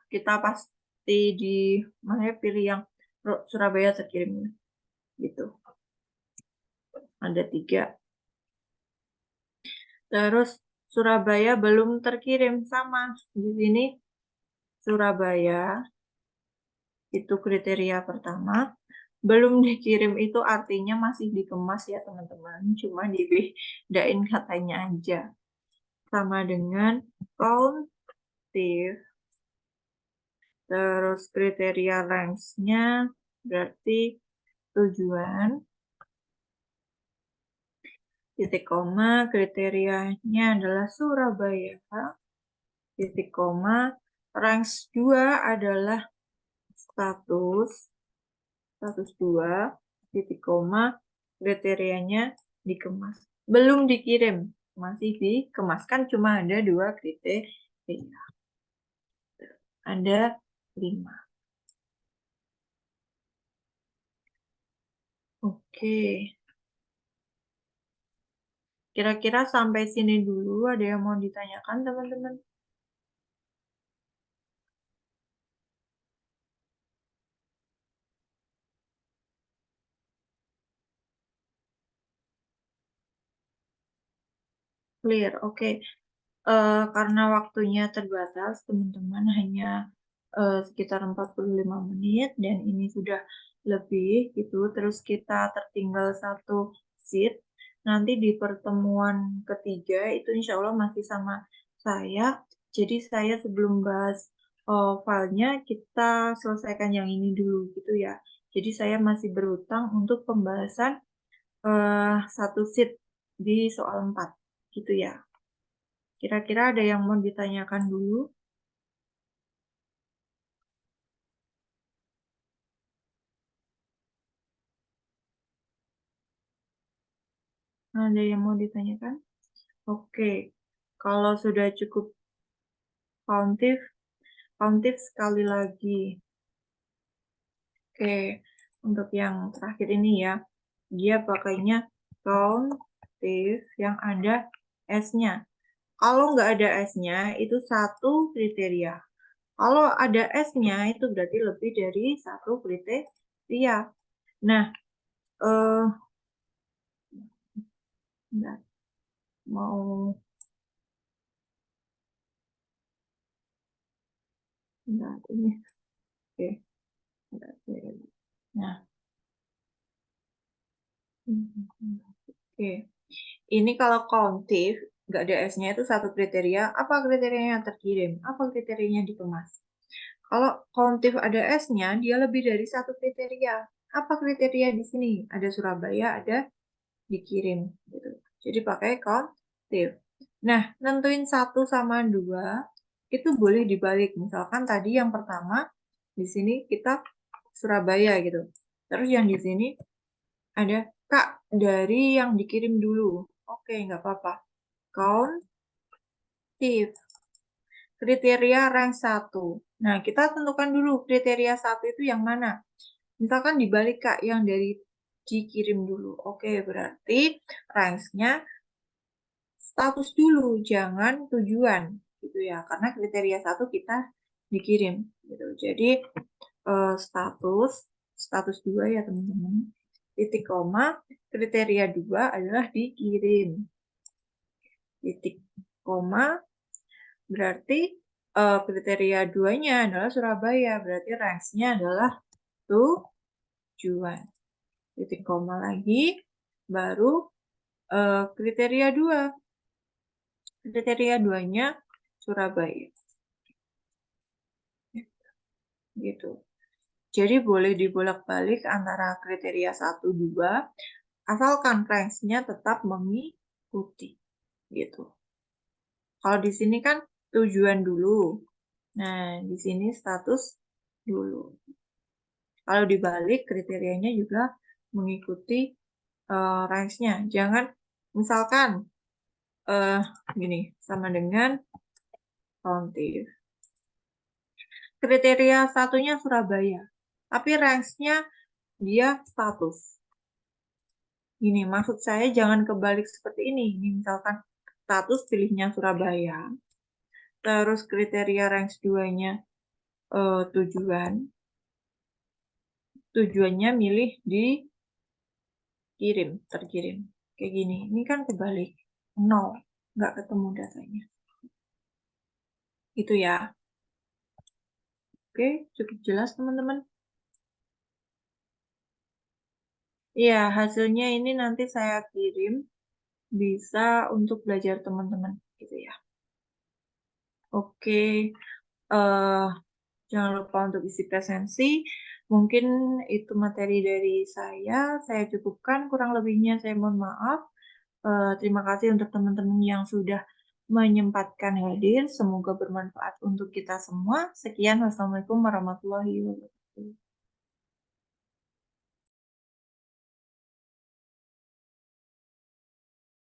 kita pasti pilih yang Surabaya terkirim gitu. Ada 3. Terus Surabaya belum terkirim, sama di sini Surabaya itu kriteria pertama, belum dikirim itu artinya masih dikemas ya teman-teman, cuma dibedain katanya aja. Sama dengan countif, terus kriteria range-nya berarti tujuan, titik koma, kriterianya adalah Surabaya, titik koma, range 2 adalah status 2, titik koma, kriterianya dikemas. Belum dikirim, masih dikemas. Kan cuma ada 2 kriteria. Ada 5. Oke. Kira-kira sampai sini dulu ada yang mau ditanyakan, teman-teman? Clear, oke. Karena waktunya terbatas, teman-teman hanya sekitar 45 menit dan ini sudah lebih gitu. Terus kita tertinggal 1 sheet. Nanti di pertemuan ketiga itu insya Allah masih sama saya. Jadi saya sebelum bahas filenya, kita selesaikan yang ini dulu gitu ya. Jadi saya masih berutang untuk pembahasan 1 sheet di soal 4 gitu ya. Kira-kira ada yang mau ditanyakan dulu? Ada yang mau ditanyakan? Oke, kalau sudah cukup countif sekali lagi. Oke, untuk yang terakhir ini ya, dia pakainya countif yang ada S-nya. Kalau nggak ada S-nya, itu 1 kriteria. Kalau ada S-nya, itu berarti lebih dari 1 kriteria. Nah, mau ini. Oke. Nah, oke. Ini kalau countif, nggak ada S-nya itu 1 kriteria. Apa kriterianya terkirim? Apa kriterianya dikemas? Kalau countif ada S-nya, dia lebih dari 1 kriteria. apa kriteria di sini? Ada Surabaya, ada dikirim gitu. Jadi pakai countif. Nah, nentuin 1 sama 2 itu boleh dibalik. Misalkan tadi yang pertama di sini kita Surabaya gitu. Terus yang di sini ada Kak dari yang dikirim dulu. Oke, nggak apa-apa. Countif. Kriteria rank 1. Nah, kita tentukan dulu kriteria 1 itu yang mana. Misalkan dibalik Kak, yang dari dikirim dulu. Oke, berarti ranks-nya status dulu, jangan tujuan. Gitu ya, karena kriteria 1 kita dikirim. Gitu. Jadi, status 2 ya teman-teman. Titik koma, kriteria 2 adalah dikirim. Titik koma, berarti kriteria 2-nya adalah Surabaya, berarti ranks-nya adalah tujuan. Titik koma lagi, baru kriteria 2. Kriteria 2-nya Surabaya. Gitu. Jadi boleh dibolak-balik antara kriteria 1, 2, asalkan ranks-nya tetap mengikuti. Gitu. Kalau di sini kan tujuan dulu. Nah, di sini status dulu. Kalau dibalik, kriterianya juga mengikuti range-nya. Jangan, misalkan, gini, sama dengan countif. Kriteria satunya Surabaya, tapi range-nya dia status. Gini, maksud saya jangan kebalik seperti ini. Ini misalkan status pilihnya Surabaya, terus kriteria range 2-nya tujuan. Tujuannya milih dikirim, terkirim. Kayak gini, ini kan kebalik. 0, nggak ketemu datanya. Itu ya. Oke, cukup jelas teman-teman. Iya, hasilnya ini nanti saya kirim. Bisa untuk belajar teman-teman, gitu ya. Oke, jangan lupa untuk isi presensi. Mungkin itu materi dari saya cukupkan, kurang lebihnya saya mohon maaf. Terima kasih untuk teman-teman yang sudah menyempatkan hadir. Semoga bermanfaat untuk kita semua. Sekian, wassalamualaikum warahmatullahi wabarakatuh.